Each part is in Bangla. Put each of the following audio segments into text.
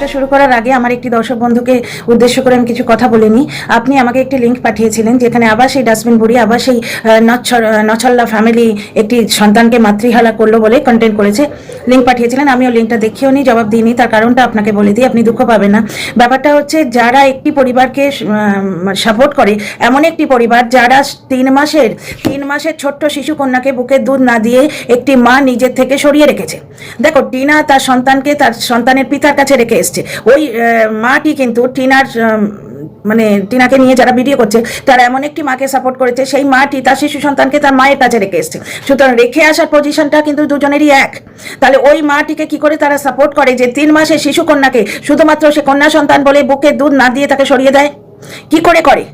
ভিডিওটা শুরু করার আগে আমার একটি দর্শক বন্ধুকে উদ্দেশ্য করে আমি কিছু কথা বলে নিই। আপনি আমাকে একটি লিঙ্ক পাঠিয়েছিলেন যেখানে আবার সেই ডাস্টবিন বুড়ি, আবার সেই নছল্লা ফ্যামিলি একটি সন্তানকে মাতৃহারা করলো বলে কন্টেন্ট করেছে। লিঙ্ক পাঠিয়েছিলেন, আমিও লিঙ্কটা দেখিও নি, জবাব দিইনি। তার কারণটা আপনাকে বলে দিই, আপনি দুঃখ পাবেন না। ব্যাপারটা হচ্ছে, যারা একটি পরিবারকে সাপোর্ট করে, এমন একটি পরিবার যারা 3 মাসের ছোট্ট শিশু কন্যাকে বুকের দুধ না দিয়ে একটি মা নিজের থেকে সরিয়ে রেখেছে। দেখো, টিনা তার সন্তানকে তার সন্তানের পিতার কাছে রেখে এসছে। ওই মাটি কিন্তু টিনাকে নিয়ে যারা ভিডিও করছে তারা এমন একটি মাকে সাপোর্ট করেছে, সেই মাটি তার শিশু সন্তানকে তার মায়ের কাছে রেখে এসছে। সুতরাং রেখে আসার পজিশনটা কিন্তু দুজনেরই এক। তাহলে ওই মাটিকে কি করে তারা সাপোর্ট করে যে 3 মাসের শিশু কন্যাকে শুধুমাত্র সে কন্যা সন্তান বলে বুকে দুধ না দিয়ে তাকে সরিয়ে দেয়? কি করে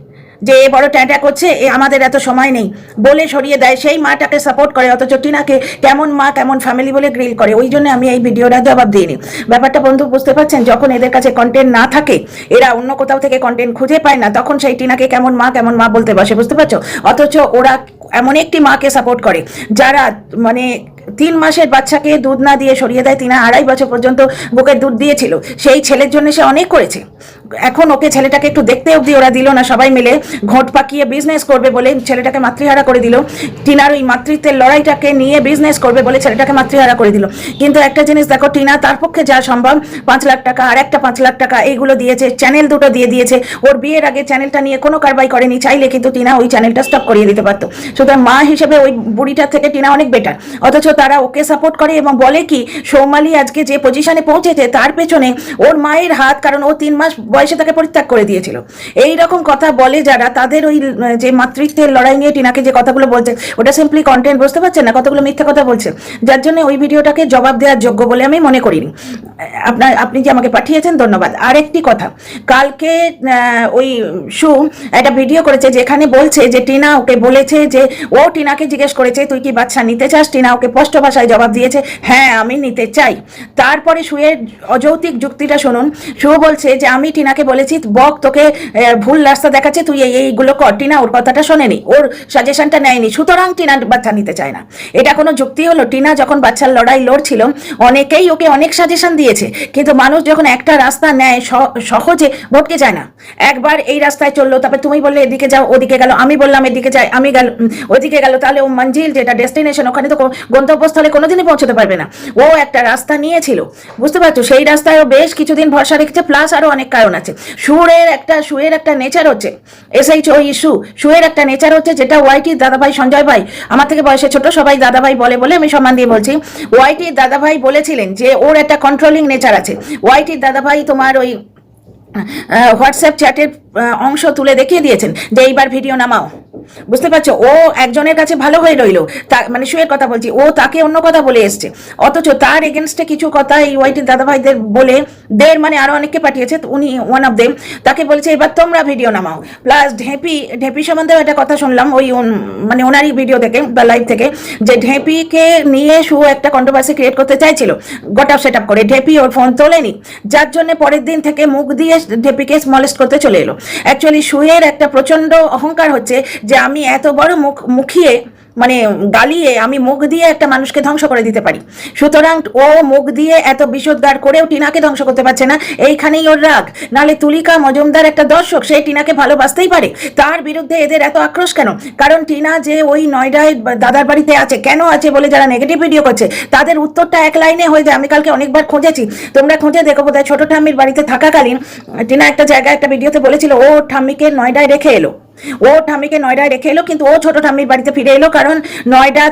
যে এ বড় ট্যাটা করছে, এ আমাদের এত সময় নেই বলে সরিয়ে দেয়, সেই মাটাকে সাপোর্ট করে, অথচ টিনাকে কেমন মা কেমন ফ্যামিলি বলে গ্রিল করে। ওই জন্য আমি এই ভিডিওটা জবাব দিইনি। ব্যাপারটা বন্ধু বুঝতে পারছেন, যখন এদের কাছে কন্টেন্ট না থাকে, এরা অন্য কোথাও থেকে কন্টেন্ট খুঁজে পায় না, তখন সেই টিনাকে কেমন মা বলতে বসে, বুঝতে পারছো? অথচ ওরা এমন একটি মাকে সাপোর্ট করে যারা 3 মাসের বাচ্চাকে দুধ না দিয়ে সরিয়ে দেয়। 2.5 বছর পর্যন্ত বুকের দুধ দিয়েছিল, সেই ছেলের জন্য সে অনেক করেছে। এখন ওকে ছেলেটাকে একটু দেখতে অবধি ওরা দিল না, সবাই মিলে ঘোট পাকিয়ে বিজনেস করবে বলে ছেলেটাকে মাতৃহারা করে দিল। টিনার ওই মাতৃত্বের লড়াইটাকে নিয়ে বিজনেস করবে বলে ছেলেটাকে মাতৃহারা করে দিল। কিন্তু একটা জিনিস দেখো, টিনা তার পক্ষে যা সম্ভব 5 লাখ টাকা আর একটা 5 লাখ টাকা এইগুলো দিয়েছে, চ্যানেল দুটো দিয়ে দিয়েছে। ওর বিয়ের আগে চ্যানেলটা নিয়ে কোনো কারবাই করেনি, চাইলে কিন্তু টিনা ওই চ্যানেলটা স্টপ করিয়ে দিতে পারতো। সুতরাং মা হিসেবে ওই বুড়িটার থেকে টিনা অনেক বেটার। অথচ তারা ওকে সাপোর্ট করে এবং বলে কি, সৌমালি আজকে যে পজিশনে পৌঁছেছে তার পেছনে ওর মায়ের হাত, কারণ ও 3 মাস বয়সে তাকে পরিত্যাগ করে দিয়েছিল। এই রকম কথা বলে যারা, তাদের ওই যে মাতৃত্বের লড়াই নিয়ে টিনাকে যে কথাগুলো বলছে, ওটা সিম্পলি কন্টেন্ট, বুঝতে পারছেন না? কতগুলো মিথ্যা কথা বলছে, যার জন্য ওই ভিডিওটাকে জবাব দেওয়ার যোগ্য বলে আমি মনে করিনি। আপনি যে আমাকে পাঠিয়েছেন, ধন্যবাদ। আর একটি কথা, কালকে ওই শু একটা ভিডিও করেছে যেখানে বলছে যে টিনা ওকে বলেছে যে, ও টিনাকে জিজ্ঞেস করেছে তুই কি বাচ্চা নিতে চাস? টিনা ওকে স্পষ্ট ভাষায় জবাব দিয়েছে, হ্যাঁ আমি নিতে চাই। তারপরে শুয়ের অযৌক্তিক যুক্তিটা শুনুন। শু বলছে যে আমি টিনাকে বলেছি বক তোকে ভুল রাস্তা দেখাচ্ছে, তুই এইগুলো কর। টিনা ওর কথাটা শোনেনি, ওর সাজেশনটা নেয়নি, সুতরাং টিনা বাচ্চা নিতে চায় না। এটা কোনো যুক্তি হলো? টিনা যখন বাচ্চার লড়াই লড়ছিল, অনেকেই ওকে অনেক সাজেশন দিয়েছে, কিন্তু মানুষ যখন একটা রাস্তা নেয় সহজে ভটকে যায় না। একবার এই রাস্তায় চললো, তারপর তুমি বললে এদিকে যাও, ওদিকে গেল, আমি বললাম এদিকে যাই, আমি গেল ওদিকে গেল, তাহলে ও মঞ্জিল যেটা ডেস্টিনেশন, ওখানে তো গন্তব্যস্থলে কোনোদিনই পৌঁছতে পারবে না। ও একটা রাস্তা নিয়েছিল, বুঝতে পারছো? সেই রাস্তায় ও বেশ কিছুদিন ভরসা রেখেছে, প্লাস আরো অনেক কারণ আছে। শুয়ের একটা নেচার হচ্ছে শুয়ের একটা নেচার হচ্ছে, যেটা ওয়াইটির দাদাভাই সঞ্জয় ভাই, আমার থেকে বয়সে ছোট, সবাই দাদাভাই বলে আমি সম্মান দিয়ে বলছি, ওয়াইটির দাদাভাই বলেছিলেন যে ওর একটা কন্ট্রোলিং নেচার আছে। ওয়াইটির দাদাভাই তোমার ওই হোয়াটসঅ্যাপ চ্যাটের অংশ তুলে দেখিয়ে দিয়েছেন যে এইবার ভিডিও নামাও, বুঝতে পারছো? ও একজনের কাছে ভালো হয়ে রইলো, শুয়ের কথা বলছি, ও তাকে অন্য কথা বলে এসছে, অথচ তার এগেনস্টে কিছু কথা এই ওয়াইটির দাদাভাইদের বলে আরো অনেককে পাঠিয়েছে, উনি ওয়ান অফ দেম, তাকে বলছে এবার তোমরা ভিডিও নামাও। প্লাস ঢেপি সম্বন্ধেও একটা কথা শুনলাম ওই ওনারই ভিডিও থেকে বা লাইভ থেকে, যে ঢেপিকে নিয়ে শু একটা কন্ট্রোভার্সি ক্রিয়েট করতে চাইছিল, গট আপ সেট আপ করে। ঢেপি ওর ফোন তোলেনি, যার জন্য পরের দিন থেকে মুখ দিয়ে ঢেপিকে স্মলেস্ট করতে চলে এলো। অ্যাকচুয়ালি শুয়ের একটা প্রচন্ড অহংকার হচ্ছে যে আমি এত বড় মুখিয়ে গালিয়ে আমি মুখ দিয়ে একটা মানুষকে ধ্বংস করে দিতে পারি। সুতরাং ও মুখ দিয়ে এত বিষোদ্গার করেও টিনাকে ধ্বংস করতে পারছে না, এইখানেই ওর রাগ। নালে তুলিকা মজুমদার একটা দর্শক, সেই টিনাকে ভালোবাসতেই পারে, তার বিরুদ্ধে এদের এত আক্রোশ কেন? কারণ টিনা যে ওই নয়ডায় দাদার বাড়িতে আছে, কেন আছে বলে যারা নেগেটিভ ভিডিও করছে তাদের উত্তরটা এক লাইনে হয়ে যায়। আমি কালকে অনেকবার খুঁজেছি, তোমরা খুঁজে দেখো, বোধহয় ছোট ঠাম্মির বাড়িতে থাকাকালীন টিনা একটা জায়গায় একটা ভিডিওতে বলেছিল ও ঠাম্মিকে নয়ডায় রেখে এলো, কিন্তু ও ছোট ঠাম্মির বাড়িতে ফিরে এলো, কারণ নয়ডা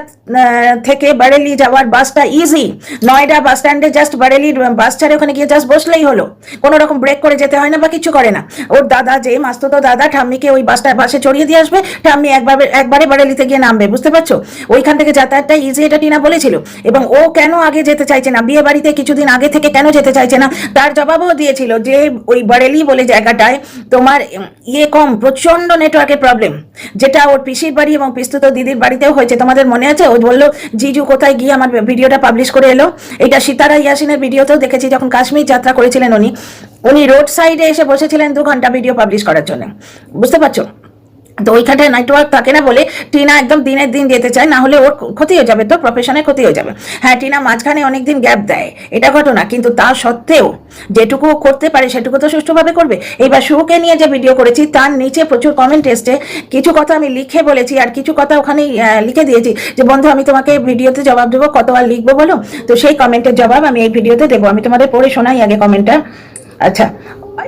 থেকে বারেলি যাওয়ার বাসটা ইজি। নয়ডা বাস স্ট্যান্ডে জাস্ট বারেলির বাস ছাড়ে ওখানে গিয়ে জাস্ট বসলেই হলো, কোনো রকম ব্রেক করে যেতে হয় না বা কিছু করে না। ওর দাদা, যে মাস্তুতো দাদা, ঠাম্মিকে ওই বাসে চড়িয়ে দিয়ে আসবে, ঠাম্মি একবারে বারেলিতে গিয়ে নামবে, বুঝতে পারছো? ওইখান থেকে যাতায়াতটা ইজি, এটা টিনা বলেছিল। এবং ও কেন আগে যেতে চাইছে না, বিয়ে বাড়িতে কিছুদিন আগে থেকে কেন যেতে চাইছে না, তার জবাবও দিয়েছিল যে ওই বারেলি বলে জায়গাটায় তোমার কম, প্রচন্ড নেটওয়ার্কের প্রবলেম, যেটা ওর পিসির বাড়ি এবং পিস্তুত দিদির বাড়িতেও হয়েছে। তোমাদের মনে আছে? ও বললো জিজু কোথায় গিয়ে আমার ভিডিওটা পাবলিশ করে এলো। এটা সিতারা ইয়াসিনের ভিডিওতেও দেখেছি, যখন কাশ্মীর যাত্রা করেছিলেন উনি রোড সাইডে এসে বসেছিলেন 2 ঘন্টা ভিডিও পাবলিশ করার জন্য, বুঝতে পারছো? তো ওইখানটায় নেটওয়ার্ক থাকে না বলে টিনা একদম দিনের দিন যেতে চায়, না হলে ওর ক্ষতি হয়ে যাবে, তো প্রফেশনের ক্ষতি হয়ে যাবে। হ্যাঁ, টিনা মাঝখানে অনেক দিন গ্যাপ দেয়, এটা ঘটনা, কিন্তু তা সত্ত্বেও যেটুকু করতে পারে সেটুকু তো সুষ্ঠুভাবে করবে। এইবার শুকে নিয়ে যে ভিডিও করেছি তার নিচে প্রচুর কমেন্ট এসছে, কিছু কথা আমি লিখে বলেছি আর কিছু কথা ওখানেই লিখে দিয়েছি যে বন্ধু আমি তোমাকে ভিডিওতে জবাব দেবো, কত আর লিখবো বলো। তো সেই কমেন্টের জবাব আমি এই ভিডিওতে দেবো। আমি তোমাদের পড়ে শোনাই আগে কমেন্টটা। আচ্ছা,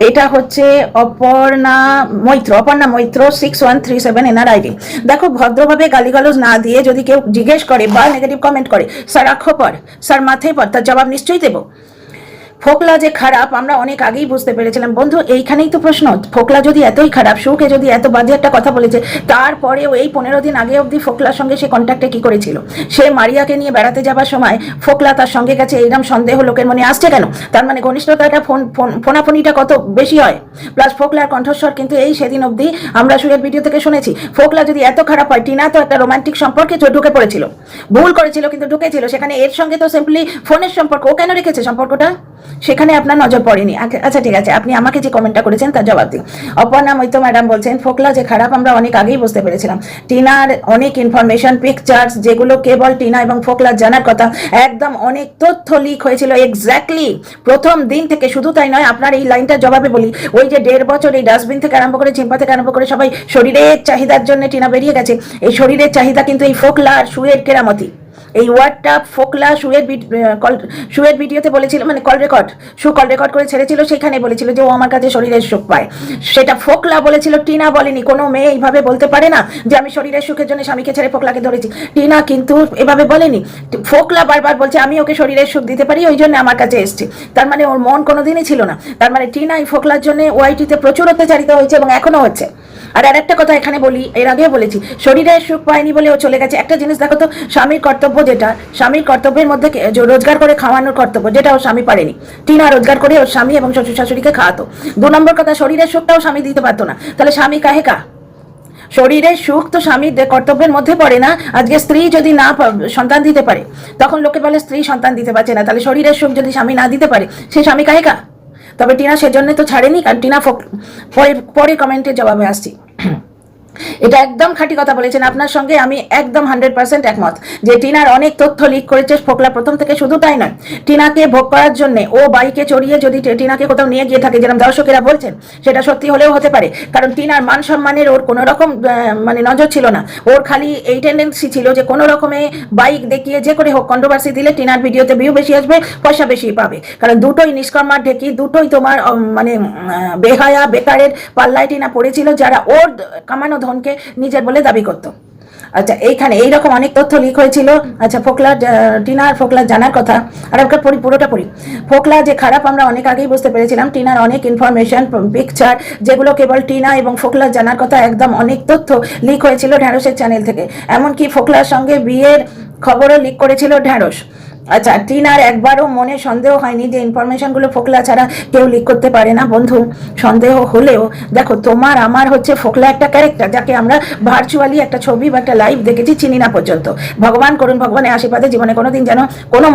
এটা হচ্ছে অপর্ণা মৈত্র 6137 এনার আইডি। দেখো, ভদ্রভাবে গালিগালাজ না দিয়ে যদি কেউ জিজ্ঞেস করে বা নেগেটিভ কমেন্ট করে, স্যার আঁখো পর, স্যার মাথায় পর, তার জবাব নিশ্চয়ই দেবো। ফোকলা যে খারাপ আমরা অনেক আগেই বুঝতে পেরেছিলাম বন্ধু, এইখানেই তো প্রশ্ন। ফোকলা যদি এতই খারাপ, সুকে যদি এত বাজে একটা কথা বলেছে, তারপরেও এই 15 দিন আগে অবধি ফোকলার সঙ্গে সে কন্ট্যাক্টে কি করেছিল? সে মারিয়াকে নিয়ে বেড়াতে যাবার সময় ফোকলা তার সঙ্গে গেছে, এইরকম সন্দেহ লোকের মনে আসছে কেন? তার মানে ঘনিষ্ঠতাটা ফোনাফোনিটা কত বেশি হয়। প্লাস ফোকলার কণ্ঠস্বর কিন্তু এই সেদিন অবধি আমরা সুয়ের ভিডিও থেকে শুনেছি। ফোকলা যদি এত খারাপ হয়, টিনা তো একটা রোমান্টিক সম্পর্কে ঢুকে পড়েছিল, ভুল করেছিল কিন্তু ঢুকেছিল সেখানে। এর সঙ্গে তো সিম্পলি ফোনের সম্পর্ক, ও কেন রেখেছে সম্পর্কটা? সেখানে আপনার নজর পড়েনি। আচ্ছা ঠিক আছে, আপনি আমাকে যে কমেন্টটা করেছেন তার জবাব দিন। অপর্ণা মৈত্র ম্যাডাম বলছেন ফোকলা যে খারাপ আমরা অনেক আগেই বুঝতে পেরেছিলাম। টিনার অনেক ইনফরমেশন, পিকচার্স যেগুলো কেবল টিনা এবং ফোকলার জানার কথা, একদম অনেক তথ্য লিক হয়েছিল এক্স্যাক্টলি প্রথম দিন থেকে। শুধু তাই নয়, আপনার এই লাইনটার জবাবে বলি, ওই যে 1.5 বছর এই ডাস্টবিন থেকে আরম্ভ করে চিম্পা থেকে আরম্ভ করে সবাই শরীরের চাহিদার জন্য টিনা বেরিয়ে গেছে। এই শরীরের চাহিদা কিন্তু এই ফোকলা আর সুয়ের কেরামতি। এই ওয়ার্ডটা ফোকলা সুয়ের ভিডিওতে বলেছিল, মানে কল রেকর্ড করে ছেড়েছিল, সেখানে বলেছিল যে ও আমার কাছে শরীরের সুখ পায়। সেটা ফোকলা বলেছিল, টিনা বলেনি। কোনো মেয়ে এইভাবে বলতে পারে না যে আমি শরীরের সুখের জন্য স্বামীকে ছেড়ে ফোকলাকে ধরেছি। টিনা কিন্তু এভাবে বলেনি। ফোকলা বারবার বলছে আমি ওকে শরীরের সুখ দিতে পারি, ওই জন্য আমার কাছে এসছে। তার মানে ওর মন কোনোদিনই ছিল না। তার মানে টিনা এই ফোকলার জন্য ওয়াইটিতে প্রচুর অত্যাচারিত হয়েছে এবং এখনো হচ্ছে। আর একটা কথা এখানে বলি, এর আগেও বলেছি, শরীরের সুখ পায়নি বলে ও চলে গেছে। একটা জিনিস দেখো তো, স্বামীর কর্তব্য যেটা, স্বামীর কর্তব্যের মধ্যে রোজগার করে খাওয়ানোর কর্তব্য, যেটা ওর স্বামী পারেনি। টিনা রোজগার করে ওর স্বামী এবং শ্বশুর শাশুড়িকে খাওয়াতো। 2 নম্বর কথা, শরীরের সুখটাও স্বামী দিতে পারতো না। তাহলে স্বামী কাহে কা? শরীরের সুখ তো স্বামীর কর্তব্যের মধ্যে পড়ে না। আজকে স্ত্রী যদি না সন্তান দিতে পারে, তখন লোকে বলে স্ত্রী সন্তান দিতে পারছে না। তাহলে শরীরের সুখ যদি স্বামী না দিতে পারে, সে স্বামী কাহে কা? তবে টিনা সেজন্য তো ছাড়েনি, কারণ টিনা পরে কমেন্টের জবাবে আসছি। এটা একদম খাঁটি কথা বলেছেন, আপনার সঙ্গে আমি একদম 100% একমত যে টিনার অনেক তথ্য লিক করেছে ফোকলা প্রথম থেকে। শুধু তাই নয়, টিনাকে ভোগ করার জন্য ও বাইকে চড়িয়ে যদি টিনাকে কোথাও নিয়ে গিয়ে থাকে, যেরকম দর্শকেরা বলছেন, সেটা সত্যি হলেও হতে পারে। কারণ টিনার মান সম্মানের ওর কোনো রকম মানে নজর ছিল না। ওর খালি এই টেন্ডেন্সি ছিল যে কোনো রকমে বাইক দেখিয়ে যে করে হোক কন্ট্রোভার্সি দিলে টিনার ভিডিওতে ভিউ বেশি আসবে, পয়সা বেশি পাবে। কারণ দুটোই নিষ্কর্মার ঢেকি, দুটোই তোমার মানে বেহায়া বেকারের পাল্লায় টিনা পড়েছিল, যারা ওর কামানো ধনকে নিজের বলে দাবি করত। আচ্ছা, এইখানে এইরকম অনেক তথ্য লিক হয়েছিল। আচ্ছা, টিনার ফোকলার জানার কথা আর একটা পুরোটা পড়ি। ফোকলা যে খারাপ আমরা অনেক আগেই বুঝতে পেরেছিলাম। টিনার অনেক ইনফরমেশন, পিকচার যেগুলো কেবল টিনা এবং ফোকলার জানার কথা, একদম অনেক তথ্য লিক হয়েছিল ঢ্যাঁড়সের চ্যানেল থেকে। এমনকি ফোকলার সঙ্গে বিয়ের খবরও লিক করেছিল ঢ্যাঁড়স। আচ্ছা, টিনার একবারও মনে সন্দেহ হয়নি যে ইনফরমেশনগুলো ফোকলা ছাড়া কেউ লিক করতে পারে না? বন্ধু, সন্দেহ হলেও দেখো, তোমার আমার হচ্ছে ফোকলা একটা ক্যারেক্টার, যাকে আমরা ভার্চুয়ালি একটা ছবি বা একটা লাইভ দেখেছি, চিনি না পর্যন্ত। ভগবান করুন, ভগবানের আশীর্বাদে জীবনে কোনোদিন যেন কোনো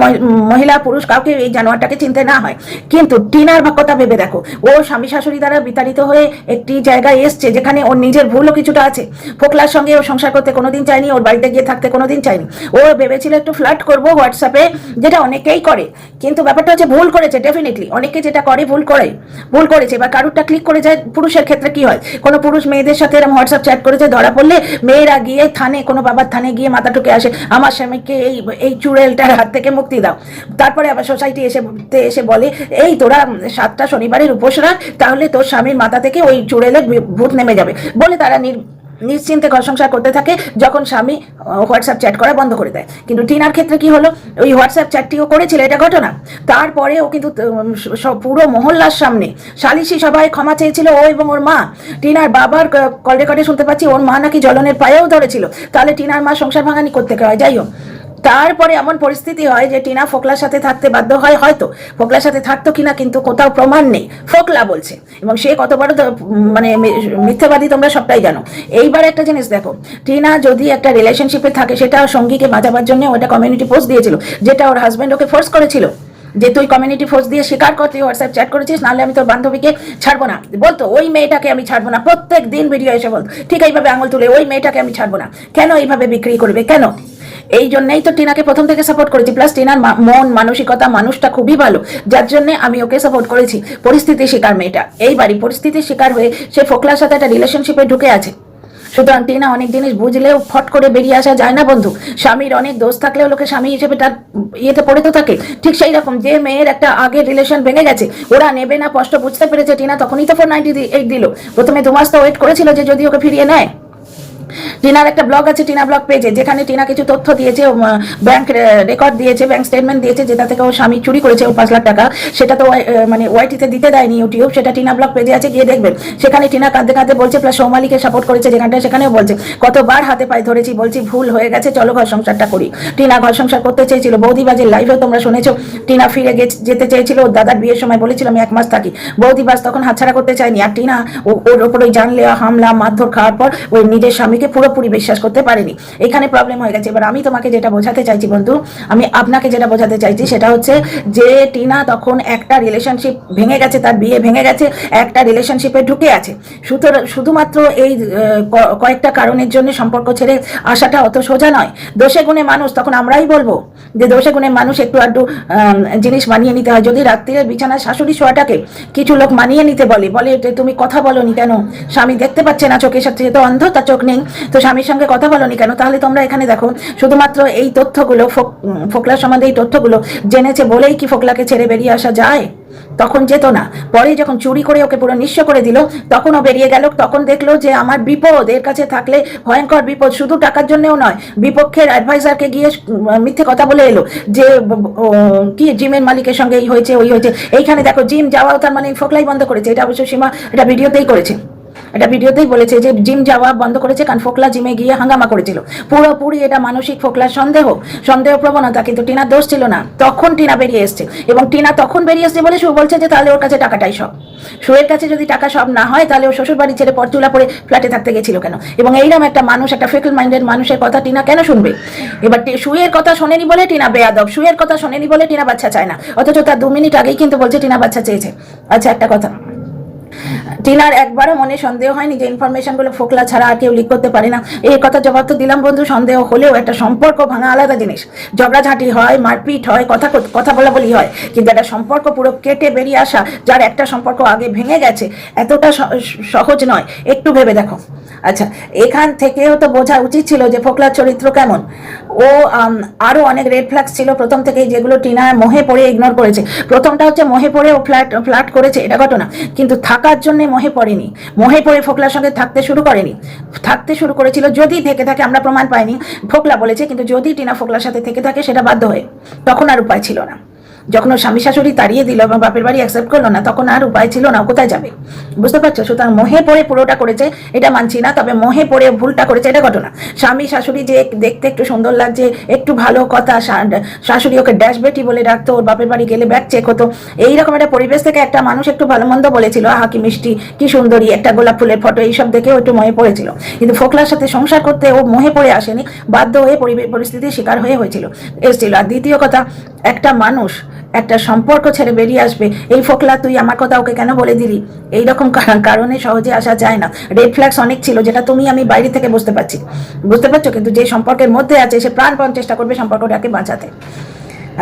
মহিলা পুরুষ কাউকে এই জানোয়ারটাকে চিনতে না হয়। কিন্তু টিনার কথা ভেবে দেখো, ও স্বামী শাশুড়ি দ্বারা বিতাড়িত হয়ে একটি জায়গায় এসছে যেখানে ওর নিজের ভুলও কিছুটা আছে। ফোকলার সঙ্গে ও সংসার করতে কোনোদিন চায়নি, ওর বাড়িতে গিয়ে থাকতে কোনোদিন চায়নি। ও ভেবেছিল একটু ফ্লার্ট করবো হোয়াটসঅ্যাপে, যেটা অনেকেই করে। কিন্তু ব্যাপারটা হচ্ছে ভুল করেছে, ডেফিনেটলি অনেকে যেটা করে ভুল করেছে। বা কারুরটা ক্লিক করে যায়। পুরুষের ক্ষেত্রে কি হয়, কোনো পুরুষ মেয়েদের সাথে এরকম হোয়াটসঅ্যাপ চ্যাট করেছে, ধরা পড়লে মেয়েরা গিয়ে থানে, কোনো বাবার থানে গিয়ে মাথা ঠুকে আসে, আমার স্বামীকে এই চুড়েলটার হাত থেকে মুক্তি দাও। তারপরে আবার সোসাইটি এসে বলে, এই তোরা 7টা শনিবারের উপোস রাখ, তাহলে তোর স্বামীর মাথা থেকে ওই চুড়েলের ভূত নেমে যাবে বলে তারা নিশ্চিন্তে ঘর সংসার করতে থাকে, যখন স্বামী হোয়াটসঅ্যাপ চ্যাট করা বন্ধ করে দেয়। কিন্তু টিনার ক্ষেত্রে কি হলো, ওই হোয়াটসঅ্যাপ চ্যাটটিও করেছিল, এটা ঘটনা। তারপরে ও কিন্তু পুরো মহল্লার সামনে সালিশি সবাই ক্ষমা চেয়েছিল, ও এবং ওর মা। টিনার বাবার কল রেকর্ডে শুনতে পাচ্ছি ওর মা নাকি জ্বলনের পায়েও ধরেছিল। তাহলে টিনার মা সংসার ভাঙানি করতে হয়। যাই হোক, তারপরে এমন পরিস্থিতি হয় যে টিনা ফোকলার সাথে থাকতে বাধ্য হয়। হয়তো ফোকলার সাথে থাকতো কিনা কিন্তু কোথাও প্রমাণ নেই, ফোকলা বলছে, এবং সে কত বড় মানে মিথ্যাবাদী তোমরা সবটাই জানো। এইবার একটা জিনিস দেখো, টিনা যদি একটা রিলেশনশিপে থাকে, সেটা সঙ্গীকে বাঁচাবার জন্য ওটা কমিউনিটি পোস্ট দিয়েছিল, যেটা ওর হাজব্যান্ড ওকে ফোর্স করেছিল। যে তুই কমিউনিটি ফোর্স দিয়ে স্বীকার করতে হোয়াটসঅ্যাপ চ্যাট করেছিস, নাহলে আমি তোর বান্ধবীকে ছাড়বো না। বলতো ওই মেয়েটাকে আমি ছাড়বো না, প্রত্যেক দিন ভিডিও এসে বলতো ঠিক এইভাবে আঙুল তুলে, ওই মেয়েটাকে আমি ছাড়বো না। কেন এইভাবে বিক্রি করবে, কেন? এই জন্যই তো টিনাকে প্রথম থেকে সাপোর্ট করেছি। প্লাস টিনার মন মানসিকতা, মানুষটা খুবই ভালো, যার জন্য আমি ওকে সাপোর্ট করেছি। পরিস্থিতির শিকার মেয়েটা, এইবারই পরিস্থিতির শিকার হয়ে সে ফোকলার সাথে একটা রিলেশনশিপে ঢুকে আছে। সুতরাং টিনা অনেক জিনিস বুঝলেও ফট করে বেরিয়ে আসা যায় না বন্ধু। স্বামীর অনেক দোষ থাকলেও লোকে স্বামী হিসেবে তার ইয়েতে পড়ে তো থাকে। ঠিক সেই রকম যে মেয়ের একটা আগের রিলেশন ভেঙে গেছে, ওরা নেবে না কষ্ট বুঝতে পেরেছে টিনা, তখনই তো 498 দিল। প্রথমে 2 মাস তো ওয়েট করেছিল যে যদি ওকে ফিরিয়ে নেয়। টিনার একটা ব্লগ আছে, টিনা ব্লগ পেজে, যেখানে টিনা কিছু তথ্য দিয়েছে, ব্যাংক রেকর্ড দিয়েছে, ব্যাংক স্টেটমেন্ট দিয়েছে, যেটা থেকে ওর স্বামী চুরি করেছে ওর 5 লাখ টাকা। সেটা তো মানে ওয়াইটিতে দিতে দেয়নি ইউটিউব, সেটা টিনা ব্লগ পেজে আছে, গিয়ে দেখবেন। সেখানে টিনা কাঁদতে কাঁদতে বলছে, প্লাস সৌমালিকে সাপোর্ট করেছে যেখানটা, সেখানেও বলছে কতবার হাতে পায়ে ধরেছি, বলছি ভুল হয়ে গেছে, চলো ঘর সংসারটা করি। টিনা ঘর সংসার করতে চেয়েছিল। বৌদিবাজের লাইভেও তোমরা শুনেছো, টিনা ফিরে যেতে চেয়েছিল, ওর দাদার বিয়ের সময় বলেছিল আমি 1 মাস থাকি। বৌদিবাজ তখন হাতছাড়া করতে চায়নি। আর টিনা ওর ওপর ওই জানলে হামলা মারধর খাওয়ার পর ওই নিজের স্বামীকে পুরোপুরি বিশ্বাস করতে পারেনি। এখানে প্রবলেম হয়ে গেছে। এবার আমি তোমাকে যেটা বোঝাতে চাইছি বন্ধু, আমি আপনাকে যেটা বোঝাতে চাইছি সেটা হচ্ছে যে টিনা তখন একটা রিলেশনশিপ ভেঙে গেছে, তার বিয়ে ভেঙে গেছে, একটা রিলেশনশিপে ঢুকে আছে। শুধুমাত্র এই কয়েকটা কারণের জন্য সম্পর্ক ছেড়ে আসাটা অত সোজা নয়। দোষে গুণে মানুষ, তখন আমরাই বলবো যে দোষে গুণে মানুষ একটু আধটু জিনিস মানিয়ে নিতে হয়। যদি রাত্রিরে বিছানায় শাশুড়ি শোয়াটাকে কিছু লোক মানিয়ে নিতে বলে তুমি কথা বলোনি কেন, স্বামী দেখতে পাচ্ছে না চোখের সাথে, তো অন্ধ, তার চোখ নেই, তো স্বামীর সঙ্গে কথা বলোনি কেন, তাহলে তোমরা এখানে দেখো শুধুমাত্র এই তথ্যগুলো ফোকলার সম্বন্ধে এই তথ্যগুলো জেনেছে বলেই কি ফোকলাকে ছেড়ে বেরিয়ে আসা যায়? তখন যেত না। পরে যখন চুরি করে ওকে পুরো নিঃস্ব করে দিল, তখনও বেরিয়ে গেল। তখন দেখলো যে আমার বিপদ, এর কাছে থাকলে ভয়ঙ্কর বিপদ, শুধু টাকার জন্যও নয়, বিপক্ষের অ্যাডভাইজারকে গিয়ে মিথ্যে কথা বলে এলো যে কি জিমের মালিকের সঙ্গে এই হয়েছে ওই হয়েছে। এইখানে দেখো জিম যাওয়াও তার মানে ফোকলাই বন্ধ করেছে। এটা অবশ্য সীমা এটা ভিডিওতেই করেছে, এটা ভিডিওতেই বলেছে যে জিম যাওয়া বন্ধ করেছে কারণ ফোকলা জিমে গিয়ে হাঙ্গামা করেছিল। পুরোপুরি এটা মানসিক ফোকলার সন্দেহ প্রবণতা, কিন্তু টিনার দোষ ছিল না। তখন টিনা বেরিয়ে এসছে, এবং টিনা তখন বেরিয়ে এসছে বলে সু বলছে যে তাহলে ওর কাছে টাকাটাই সব। সুয়ের কাছে যদি টাকা সব না হয়, তাহলে ও শ্বশুর বাড়ি ছেড়ে পরচুলা পরে ফ্ল্যাটে থাকতে গেছিল কেন? এবং এইরকম একটা মানুষ, একটা ফিকল মাইন্ডেড মানুষের কথা টিনা কেন শুনবে? এবার সুয়ের কথা শোনেনি বলে টিনা বেয়াদব, সুয়ের কথা শোনেনি বলে টিনা বাচ্চা চায় না, অথচ তার 2 মিনিট আগেই কিন্তু বলছে টিনা বাচ্চা চেয়েছে। আচ্ছা, একটা কথা, টিনার একবারও মনে সন্দেহ হয়নি যে ইনফরমেশনগুলো ফোকলা ছাড়া আর কেউ লিক করতে পারে না? এই কথা জবাব তো দিলাম বন্ধু। সন্দেহ হলেও একটা সম্পর্ক ভাঙা আলাদা জিনিস। ঝগড়াঝাঁটি হয়, মারপিট হয়, কথা বলাবলি হয়, কিন্তু একটা সম্পর্ক পুরো কেটে বেরিয়ে আসা, যার একটা সম্পর্ক আগে ভেঙে গেছে, এতটা সহজ নয়। একটু ভেবে দেখো। আচ্ছা, এখান থেকেও তো বোঝা উচিত ছিল যে ফোকলার চরিত্র কেমন। ও আরও অনেক রেড ফ্ল্যাগস ছিল প্রথম থেকেই, যেগুলো টিনা মোহে পড়ে ইগনোর করেছে। প্রথমটা হচ্ছে মোহে পড়ে ও ফ্ল্যাট করেছে, এটা ঘটনা, কিন্তু থাকার জন্য মোহে পড়েনি। মোহে পড়ে ফোকলার সঙ্গে থাকতে শুরু করেছিল। যদি থেকে থাকে, আমরা প্রমাণ পাইনি, ফোকলা বলেছে, কিন্তু যদি টিনা ফোকলার সাথে থেকে থাকে সেটা বাধ্য হয়ে, তখন আর উপায় ছিল না। যখন ওর স্বামী শাশুড়ি তাড়িয়ে দিল এবং বাপের বাড়ি অ্যাকসেপ্ট করলো না, তখন আর উপায় ছিল না, কোথায় যাবে? বুঝতে পারছো? সুতরাং মোহে পড়ে পুরোটা করেছে এটা মানছি না, তবে মোহে পড়ে ভুলটা করেছে এটা ঘটনা। স্বামী শাশুড়ি যে দেখতে একটু সুন্দর লাগছে, একটু ভালো কথা, শাশুড়ি ওকে ড্যাশ বেটি বলে ডাকতো, ওর বাপের বাড়ি গেলে ব্যাগ চেক হতো, এইরকম একটা পরিবেশ থেকে একটা মানুষ একটু ভালো মন্দ বলেছিল, আহা কি মিষ্টি, কি সুন্দরী, একটা গোলাপ ফুলের ফটো, এইসব দেখে ও একটু মোহে পড়েছিল। কিন্তু ফোকলার সাথে সংসার করতে ও মোহে পড়ে আসেনি, বাধ্য হয়ে পরিস্থিতির শিকার হয়েছিল এসেছিল। আর দ্বিতীয় কথা, একটা মানুষ একটা সম্পর্ক ছেড়ে বেরিয়ে আসবে, এই ফোকলা তুই আমার কথা ওকে কেন বলে দিলি, এইরকম কারণে সহজে আসা যায় না। রেড ফ্ল্যাগস অনেক ছিল, যেটা আমি বাইরে থেকে বুঝতে পারছো, কিন্তু যে সম্পর্কের মধ্যে আছে সে প্রাণপণ চেষ্টা করবে সম্পর্কটাকে বাঁচাতে।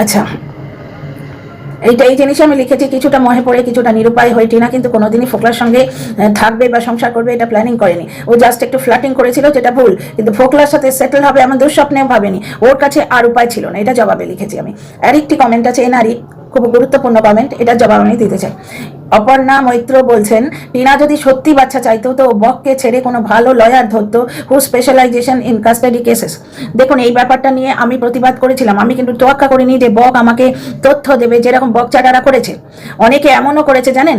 আচ্ছা, এই জিনিস আমি লিখেছি, কিছুটা মোহে পড়ে কিছুটা নিরুপায় হয়ে টিনা কিন্তু কোনোদিনই ফোকলার সঙ্গে থাকবে বা সংসার করবে এটা প্ল্যানিং করেনি। ও জাস্ট একটু ফ্লার্টিং করেছিল, যেটা ভুল, কিন্তু ফোকলার সাথে সেটেল হবে এমন দুঃস্বপ্নেও ভাবেনি। ওর কাছে আর উপায় ছিল না, এটা জবাবে লিখেছি আমি। আর একটি কমেন্ট আছে এনারই, খুব গুরুত্বপূর্ণ কমেন্ট, এটার জবাব আমি দিতে চাই। অপর্ণা মৈত্র বলছেন, টিনা যদি সত্যি বাচ্চা চাইতো তো বককে ছেড়ে কোনো ভালো লয়ার ধরতো হু স্পেশালাইজেশন ইন কাস্টাডি কেসেস। দেখুন, এই ব্যাপারটা নিয়ে আমি প্রতিবাদ করেছিলাম, আমি কিন্তু তোয়াক্কা করিনি যে বক আমাকে তথ্য দেবে, যেরকম বক চাটারা করেছে। অনেকে এমনও করেছে জানেন,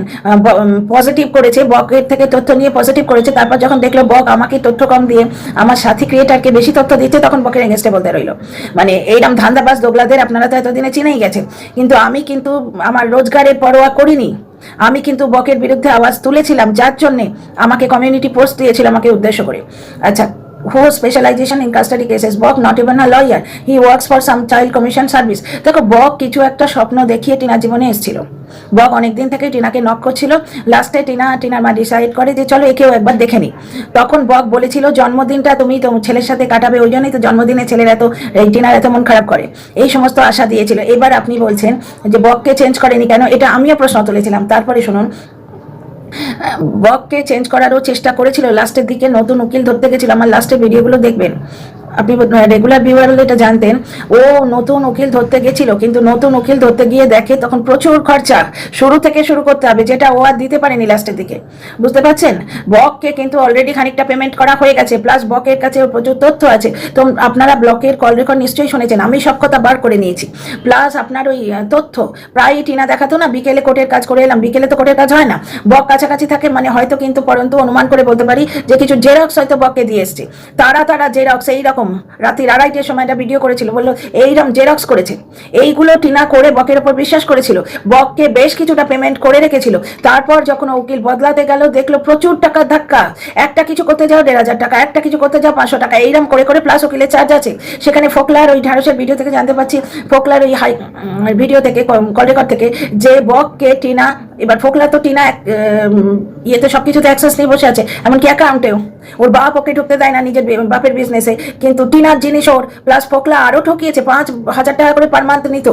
পজিটিভ করেছে, বকের থেকে তথ্য নিয়ে পজিটিভ করেছে, তারপর যখন দেখলো বক আমাকে তথ্য কম দিয়ে আমার সাথী ক্রিয়েটারকে বেশি তথ্য দিচ্ছে, তখন বকের এগেনস্টে বলতে রইলো। মানে এইরকম ধান্দাবাজ দোগলাদের আপনারা তো এতদিনে চিনেই গেছেন। কিন্তু আমি কিন্তু আমার রোজগারের পরোয়া করিনি, আমি কিন্তু বকের বিরুদ্ধে আওয়াজ তুলেছিলাম, যার জন্যে আমাকে কমিউনিটি পোস্ট দিয়েছিল আমাকে উদ্দেশ্য করে। আচ্ছা, whose specialization in custody cases. Bok not even a lawyer, he works for some child commission service. দেখো বক কিছু একটা স্বপ্ন দেখিয়ে টিনার জীবনে এসেছিল। বক অনেকদিন থেকে টিনাকে নক করছিল। লাস্টে টিনার মা ডিসাইড করে যে চলো একেও একবার দেখে নি। তখন বক বলেছিল জন্মদিনটা তুমি তো ছেলের সাথে কাটাবে, ওই জন্যই তো জন্মদিনে ছেলের এত এই টিনার এত মন খারাপ করে, এই সমস্ত আশা দিয়েছিল। এবার আপনি বলছেন যে বককে চেঞ্জ করেনি কেন, এটা আমিও প্রশ্ন তুলেছিলাম। তারপরে শুনুন, বককে চেঞ্জ করারও চেষ্টা করেছিল, লাস্টের দিকে নতুন উকিল ধরতে গেছিল। আমার লাস্টের ভিডিওগুলো দেখবেন, আপনি রেগুলার ভিউয়ার হলে এটা জানতেন। ও নতুন উকিল ধরতে গেছিল, কিন্তু নতুন উকিল ধরতে গিয়ে দেখে তখন প্রচুর খরচা, শুরু থেকে শুরু করতে হবে, যেটা ও আর দিতে পারেনি লাস্টের দিকে। বুঝতে পারছেন? বককে কিন্তু অলরেডি খানিকটা পেমেন্ট করা হয়ে গেছে, প্লাস বকের কাছে প্রচুর তথ্য আছে। তো আপনারা ব্লকের কল রেকর্ড নিশ্চয়ই শুনেছেন, আমি সব কথা বার করে নিয়েছি। প্লাস আপনার ওই তথ্য প্রায় টিনা দেখাতো না, বিকেলে কোর্টের কাজ করে এলাম, বিকেলে তো কোর্টের কাজ হয় না, বক কাছাকাছি থাকে, মানে হয়তো কিন্তু পরন্তু অনুমান করে বলতে পারি যে কিছু জেরক্স হয়তো বককে দিয়ে এসছে। তারা জেরক্স এইরকম রাত্রি 2:30টার সময় একটা ভিডিও করেছিল, বললো এইরকম জেরক্স করেছে। এইগুলো টিনা করে বকের ওপর বিশ্বাস করেছিল, বককে বেশ কিছুটা পেমেন্ট করে রেখেছিল। তারপর যখন উকিল বদলাতে গেল দেখলো প্রচুর টাকার ধাক্কা, একটা কিছু করতে যাও 1,500 টাকা, একটা কিছু করতে যাও 500 টাকা, এইরকম করে করে প্লাস উকিলের চার্জ আছে। সেখানে ফোকলার ওই ঢাড়সের ভিডিও থেকে জানতে পারছি, ফোকলার ওই ভিডিও থেকে কল রেকর্ড থেকে, যে বককে টিনা, এবার ফোকলা তো টিনা ইয়েতে সবকিছুতে অ্যাক্সেস নিয়ে বসে আছে, এমনকি অ্যাকাউন্টেও ওর বাপ ওকে ঢুকতে দেয় না নিজের বাপের বিজনেসে, কিন্তু টিনার জিনিস ওর। প্লাস ফোকলা আরও ঠকিয়েছে, 5,000 টাকা করে পার মান্থ নিত,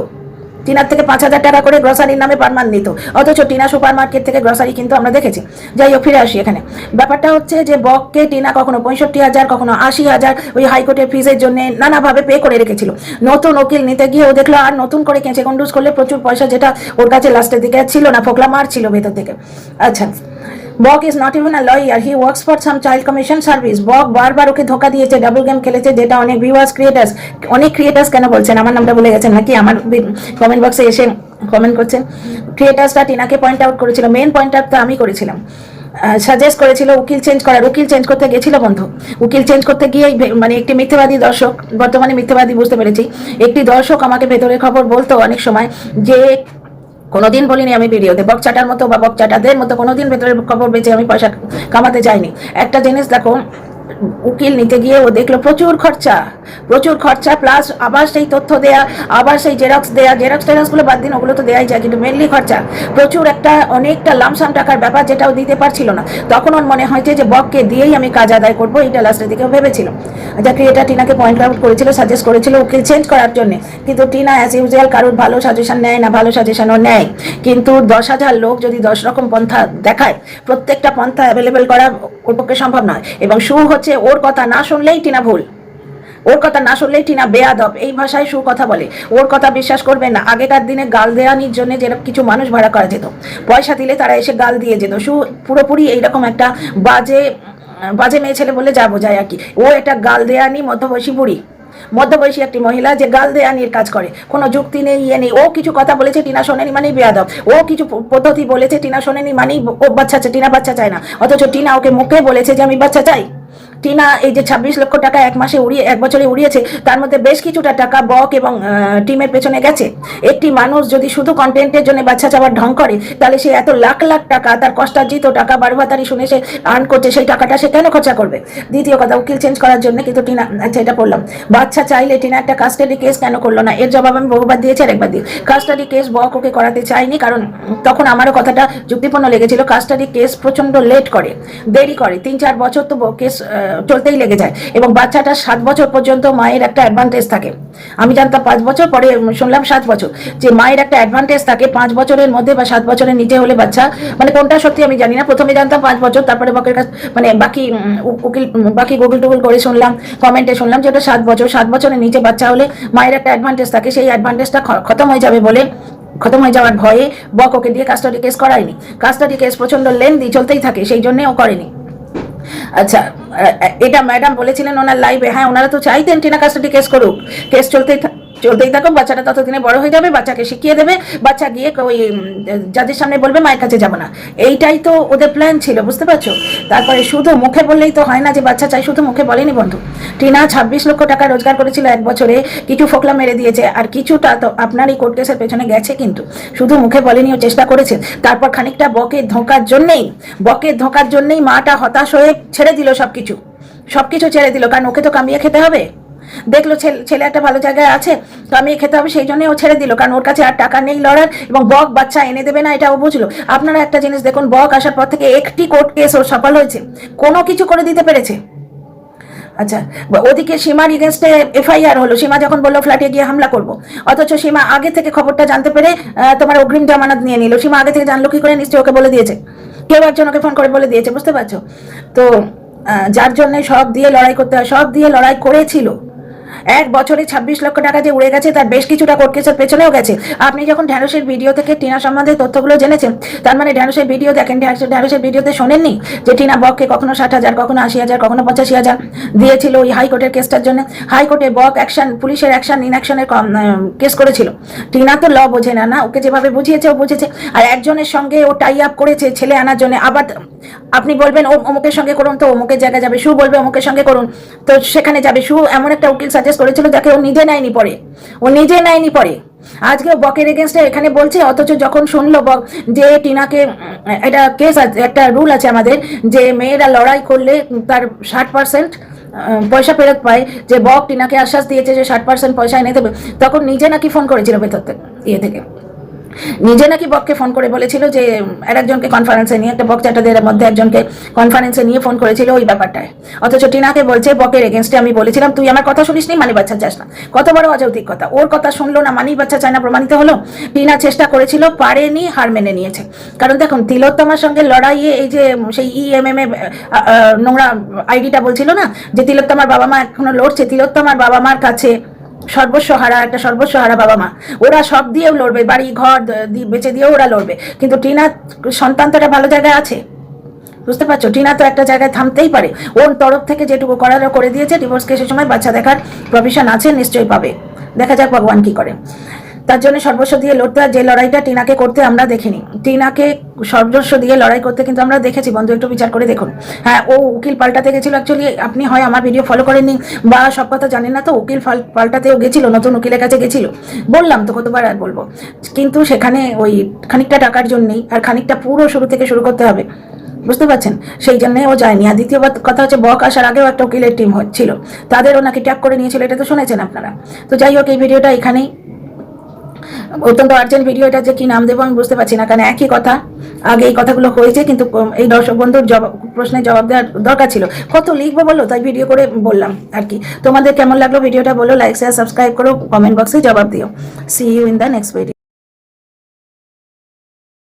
টিনার থেকে 5,000 টাকা করে গ্রসারির নামে পার মান্থ নিত, অথচ টিনা সুপার মার্কেট থেকে গ্রসারি কিন্তু আমরা দেখেছি। যাই হোক, ফিরে আসি এখানে। ব্যাপারটা হচ্ছে যে বককে টিনা কখনো 65,000, কখনো 80,000 ওই হাইকোর্টের ফিজের জন্য নানাভাবে পে করে রেখেছিল। নতুন উকিল নিতে গিয়ে ও দেখলো আর নতুন করে কেঁচে কন্ডুস করলে প্রচুর পয়সা, যেটা ওর কাছে লাস্টের দিকে ছিল না, ফোকলা মার ছিল ভেতর থেকে। আচ্ছা, বক is not even a lawyer, he works for some child commission service. বক বারবার ওকে ধোকা দিয়েছে, ডাবল গেম খেলেছে, যেটা অনেক ভিউয়ার্স ক্রিয়েটার্স কেন বলছেন, আমার নামটা বলে গেছেন নাকি, আমার কমেন্ট বক্সে এসে কমেন্ট করছেন। ক্রিয়েটার্সটা টিনাকে পয়েন্ট আউট করেছিল, মেন পয়েন্ট আউট তো আমি করেছিলাম, সাজেস্ট করেছিল উকিল চেঞ্জ করার। উকিল চেঞ্জ করতে গেছিল বন্ধু, উকিল চেঞ্জ করতে গিয়ে মানে একটি মিথ্যাবাদী দর্শক, বর্তমানে মিথ্যাবাদী বুঝতে পেরেছি, একটি দর্শক আমাকে ভেতরের খবর বলতো অনেক সময়, যে কোনোদিন বলিনি আমি ভিডিওতে বকচাটার মতো বা বকচাটাদের মতো কোনোদিন ভেতরের খবর বেঁচে আমি পয়সা কামাতে চাইনি। একটা জিনিস দেখো, উকিল নিতে গিয়ে ও দেখলো প্রচুর খরচা, প্লাস আবার সেই তথ্য দেয়া, আবার সেই জেরক্স দেয়া, জেরক্সগুলো বাদ দিন, ওগুলো তো দেওয়াই যায়, কিন্তু মেনলি খরচা প্রচুর, অনেকটা লামসাম টাকার ব্যাপার, যেটাও দিতে পারছিল না। তখন ওর মনে হয়েছে যে বককে দিয়েই আমি কাজ আদায় করবো, এটা লাস্টের দিকেও ভেবেছিল। যা ক্রিয়েটার টিনাকে পয়েন্ট আউট করেছিল, সাজেস্ট করেছিল উকিল চেঞ্জ করার জন্য, কিন্তু টিনা অ্যাজ ইউজুয়াল কারোর ভালো সাজেশন নেয় না, ভালো সাজেশনও নেয়। কিন্তু 10,000 লোক যদি 10 রকম পন্থা দেখায়, প্রত্যেকটা পন্থা অ্যাভেলেবেল করা ওর পক্ষে সম্ভব নয়। এবং হচ্ছে ওর কথা না শুনলেই টিনা ভুল, ওর কথা না শুনলেই টিনা বেয়াদব, এই ভাষায় কথা বলে, ওর কথা বিশ্বাস করবেন না। আগেকার দিনে গাল দেওয়ানির জন্য যেরকম কিছু মানুষ ভাড়া করা যেত, পয়সা দিলে তারা এসে গাল দিয়ে যেত। পুরোপুরি এইরকম একটা বাজে মেয়ে ছেলে বলে যা বোঝায় আর কি। ও একটা গাল দেয়ানি মধ্যবয়সী একটি মহিলা, যে গাল দেয়ানির কাজ করে, কোনো যুক্তি নেই, ইয়ে নেই। ও কিছু কথা বলেছে টিনা শোনেনি মানেই বেয়াদব, ও কিছু পদ্ধতি বলেছে টিনা শোনেনি মানেই ও টিনা বাচ্চা চায় না, অথচ টিনা ওকে মুখে বলেছে যে আমি বাচ্চা চাই। টিনা এই যে 26 লক্ষ টাকা এক বছরে উড়িয়েছে, তার মধ্যে বেশ কিছুটা টাকা বক এবং টিমের পেছনে গেছে। একটি মানুষ যদি শুধু কন্টেন্টের জন্য বাচ্চা চাওয়ার ঢং করে, তাহলে সে এত লাখ টাকা, তার কষ্টার্জিত টাকা, বারবাতারি শুনে সে আর্ন করছে, সেই টাকাটা সে কেন খরচা করবে? দ্বিতীয় কথা, উকিল চেঞ্জ করার জন্য কিন্তু টিনা, আচ্ছা এটা বললাম, বাচ্চা চাইলে টিনা একটা কাস্টাডি কেস কেন করলো না? এর জবাব আমি বহুবার দিয়েছি, আর একবার দিই। কাস্টাডি কেস বক ওকে করাতে চাইনি, কারণ তখন আমারও কথাটা যুক্তিপূর্ণ লেগেছিল। কাস্টাডি কেস প্রচন্ড লেট করে, দেরি করে, 3-4 বছর তো কেস চলতেই লেগে যায়, এবং বাচ্চাটা 7 বছর পর্যন্ত মায়ের একটা অ্যাডভান্টেজ থাকে। আমি জানতাম 5 বছর, পরে শুনলাম 7 বছর, যে মায়ের একটা অ্যাডভান্টেজ থাকে 5 বছরের মধ্যে বা 7 বছরের নিচে হলে বাচ্চা, মানে কোনটা সত্যি আমি জানি না, প্রথমে জানতাম 5 বছর, তারপরে বকের কাছে মানে বাকি গুগল টুগল করে শুনলাম, কমেন্টে শুনলাম যে ওটা 7 বছর। 7 বছরের নিচে বাচ্চা হলে মায়ের একটা অ্যাডভান্টেজ থাকে, সেই অ্যাডভান্টেজটা খতম হয়ে যাবে বলে, খতম হয়ে যাওয়ার ভয়ে বক ওকে দিয়ে কাস্টাডি কেস করায়নি। কাস্টাডি কেস প্রচন্ড লেন্দি, চলতেই থাকে, সেই জন্যে ও করেনি। আচ্ছা, এটা ম্যাডাম বলেছিলেন ওনার লাইভে। হ্যাঁ, ওনারা তো চাইতেন টিনা কাস্টাডি কেস করুক, কেস চলতেই থাকুক, বাচ্চাটা ততদিনে বড় হয়ে যাবে, বাচ্চাকে শিখিয়ে দেবে, বাচ্চা গিয়ে ওই যাদের সামনে বলবে মায়ের কাছে যাবো না। এইটাই তো ওদের প্ল্যান ছিল, বুঝতে পারছো? তারপরে শুধু মুখে বললেই তো হয় না যে বাচ্চা চাই, শুধু মুখে বলেনি বন্ধু। টিনা 26 লক্ষ টাকা রোজগার করেছিল 1 বছরে, কিছু ফোকলা মেরে দিয়েছে, আর কিছুটা তো আপনার এই কোর্ট কেসের পেছনে গেছে, কিন্তু শুধু মুখে বলেনি, ও চেষ্টা করেছে। তারপর খানিকটা বকের ধোঁকার জন্যেই মাটা হতাশ হয়ে ছেড়ে দিল সবকিছু, সব কিছু ছেড়ে দিল, কারণ ওকে তো কামিয়ে খেতে হবে। দেখলো ছেলে একটা ভালো জায়গায় আছে, কামিয়ে খেতে হবে, সেই জন্য ও ছেড়ে দিল, কারণ ওর কাছে আর টাকা নেই লড়ার, এবং বক বাচ্চা এনে দেবে না এটা ও বুঝলো। আপনারা একটা জিনিস দেখুন, বক আসার পর থেকে একটি কোর্ট কেস ওর সফল হয়েছে, কোনো কিছু করে দিতে পেরেছে? আচ্ছা, ওদিকে সীমার এগেনস্টে এফআইআর হলো, সীমা যখন বললো ফ্ল্যাটে গিয়ে হামলা করবো, অথচ সীমা আগে থেকে খবরটা জানতে পেরে তোমার অগ্রিম জামানত নিয়ে নিল। সীমা আগে থেকে জানলো কি করে? নিশ্চয়ই ওকে বলে দিয়েছে, কেউ একজন ওকে ফোন করে বলে দিয়েছে, বুঝতে পারছো তো? যার জন্য সব দিয়ে লড়াই করতে হয়, সব দিয়ে লড়াই করেছিল। 1 বছরে 26 লক্ষ টাকা যে উড়ে গেছে, তার বেশ কিছুটা কোর্ট কেসের পেছনেও গেছে। আপনি যখন ঢ্যাঁড়সের ভিডিও থেকে টিনা সম্বন্ধে তথ্যগুলো জেনেছেন, তার মানে ঢ্যাঁড়সের ভিডিও দেখেন, ঢ্যাঁড়সের ভিডিওতে শোনেননি যে টিনা বককে কখনো 60,000, কখনো 80,000, কখনো 85,000 দিয়েছিল ওই হাইকোর্টের কেসটার জন্য। হাইকোর্টে বক অ্যাকশন, পুলিশের অ্যাকশন ইনঅ্যাকশনের কেস করেছিল। টিনা তো ল বোঝে না, ওকে যেভাবে বুঝিয়েছে ও বুঝেছে। আর একজনের সঙ্গে ও টাই আপ করেছে ছেলে আনার জন্য। আবার আপনি বলবেন ও অমুকের সঙ্গে করুন, তো অমুকের জায়গায় যাবে। সু বলবে অমুকের সঙ্গে করুন, তো সেখানে যাবে। সু এমন একটা উকিল সাজেস্ট করেছিল যাকে ও নিজে নেয়নি পরে, আজকে বকের এগেনস্টে এখানে বলছে। অথচ যখন শুনলো বক যে টিনাকে, এটা কেস আছে, একটা রুল আছে আমাদের, যে মেয়েরা লড়াই করলে তার 60% পয়সা ফেরত পায়, যে বক টিনাকে আশ্বাস দিয়েছে যে 60% পয়সা এনে দেবে, তখন নিজে নাকি ফোন করেছিল ভেতর থেকে, নিজে নাকি বককে ফোন করে বলেছিল যে একজনকে কনফারেন্সে নিয়ে, একটা বক চ্যাটারদের মধ্যে একজনকে কনফারেন্সে নিয়ে ফোন করেছিল ওই ব্যাপারটায়। অথচ টিনাকে বলছে বকের এগেনস্টে আমি বলেছিলাম তুই আমার কথা শুনিসনি, মানি বাচ্চা চাস না। কত বড় অযৌক্তিক কথা! ওর কথা শুনলো না, মানি বাচ্চা চায় না, প্রমাণিত হলো। টিনা চেষ্টা করেছিল, পারেনি, হার মেনে নিয়েছে। কারণ দেখুন, তিলোত্তমার সঙ্গে লড়াইয়ে এই যে সেই ইএমএমএ নোংরা আইডিটা বলছিল না, যে তিলোত্তমার বাবা মা এখনো লড়ছে, তিলোত্তমার বাবা মার কাছে সর্বস্বহারা, একটা সর্বস্বহারা বাবা মা, ওরা সব দিয়েও লড়বে, বাড়ি ঘর বেঁচে দিয়েও ওরা লড়বে। কিন্তু টিনার সন্তান তো একটা ভালো জায়গায় আছে, বুঝতে পারছো? টিনা তো একটা জায়গায় থামতেই পারে। ওর তরফ থেকে যেটুকু করার করে দিয়েছে। ডিভোর্স কেসের সময় বাচ্চা দেখার প্রভিশন আছে, নিশ্চয়ই পাবে। দেখা যাক ভগবান কি করে। তার জন্য সর্বস্ব দিয়ে লড়তে হয়, যে লড়াইটা টিনাকে করতে আমরা দেখিনি। টিনাকে সর্বস্ব দিয়ে লড়াই করতে কিন্তু আমরা দেখেছি বন্ধু, একটু বিচার করে দেখুন। হ্যাঁ, ও উকিল পাল্টাতে গেছিল। অ্যাকচুয়ালি আপনি হয় আমার ভিডিও ফলো করেননি বা সব কথা জানেন না, তো উকিল পাল্টাতেও গেছিল, নতুন উকিলের কাছে গেছিল, বললাম তো কতবার আর বলবো। কিন্তু সেখানে ওই খানিকটা টাকার জন্যই, আর খানিকটা পুরো শুরু থেকে শুরু করতে হবে, বুঝতে পারছেন? সেই জন্যই ও যায়নি। আর দ্বিতীয় কথা হচ্ছে, বক আসার আগেও একটা উকিলের টিম ছিল, তাদেরও নাকি ট্যাগ করে নিয়েছিল, এটা তো শুনেছেন আপনারা। তো যাই হোক, এই ভিডিওটা এখানেই, অত্যন্ত আর্জেন্ট ভিডিও। এটা যে কি নাম দেবো আমি বুঝতে পারছি না, কারণ একই কথা আগে এই কথাগুলো হয়েছে, কিন্তু এই দর্শক বন্ধুর প্রশ্নের জবাব দেওয়ার দরকার ছিল। কত লিখবো বলো, তাই ভিডিও করে বললাম আর কি। তোমাদের কেমন লাগলো ভিডিওটা বলো, লাইক শেয়ার সাবস্ক্রাইব করো, কমেন্ট বক্সে জবাব দিও। See you in the next video.